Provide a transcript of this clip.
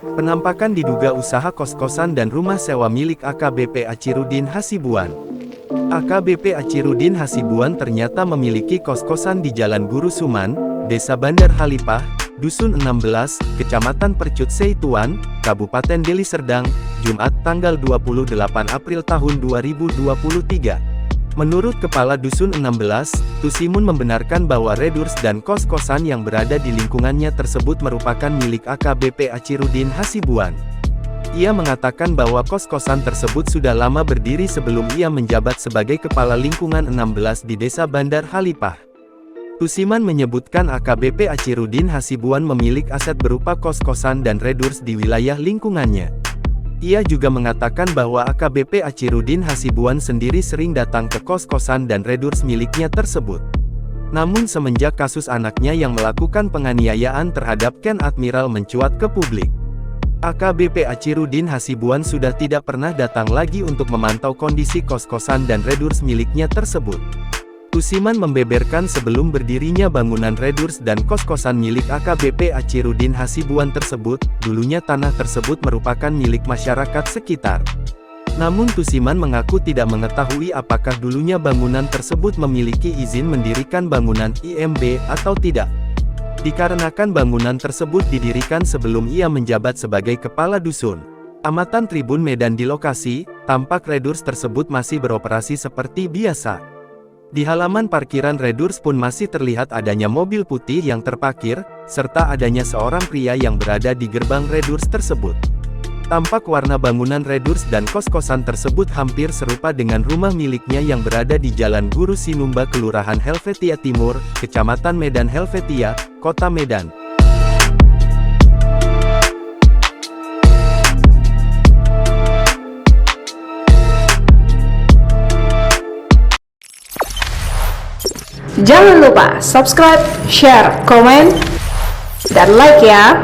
Penampakan diduga usaha kos-kosan dan rumah sewa milik AKBP Achirudin Hasibuan. AKBP Achirudin Hasibuan ternyata memiliki kos-kosan di Jalan Guru Suman, Desa Bandar Halipah, Dusun 16, Kecamatan Percut Seituan, Kabupaten Deli Serdang, Jumat tanggal 28 April tahun 2023. Menurut Kepala Dusun 16, Tusimun membenarkan bahwa redurs dan kos-kosan yang berada di lingkungannya tersebut merupakan milik AKBP Achirudin Hasibuan. Ia mengatakan bahwa kos-kosan tersebut sudah lama berdiri sebelum ia menjabat sebagai Kepala Lingkungan 16 di Desa Bandar Halipah. Tusiman menyebutkan AKBP Achirudin Hasibuan memiliki aset berupa kos-kosan dan redurs di wilayah lingkungannya. Ia juga mengatakan bahwa AKBP Achirudin Hasibuan sendiri sering datang ke kos-kosan dan redurs miliknya tersebut. Namun semenjak kasus anaknya yang melakukan penganiayaan terhadap Ken Admiral mencuat ke publik, AKBP Achirudin Hasibuan sudah tidak pernah datang lagi untuk memantau kondisi kos-kosan dan redurs miliknya tersebut. Tusiman membeberkan sebelum berdirinya bangunan redurs dan kos-kosan milik AKBP Achirudin Hasibuan tersebut, dulunya tanah tersebut merupakan milik masyarakat sekitar. Namun Tusiman mengaku tidak mengetahui apakah dulunya bangunan tersebut memiliki izin mendirikan bangunan IMB atau tidak. Dikarenakan bangunan tersebut didirikan sebelum ia menjabat sebagai kepala dusun. Amatan Tribun Medan di lokasi, tampak redurs tersebut masih beroperasi seperti biasa. Di halaman parkiran redurs pun masih terlihat adanya mobil putih yang terparkir, serta adanya seorang pria yang berada di gerbang redurs tersebut. Tampak warna bangunan redurs dan kos-kosan tersebut hampir serupa dengan rumah miliknya yang berada di Jalan Guru Sinumba Kelurahan Helvetia Timur, Kecamatan Medan Helvetia, Kota Medan. Jangan lupa subscribe, share, komen, dan like ya.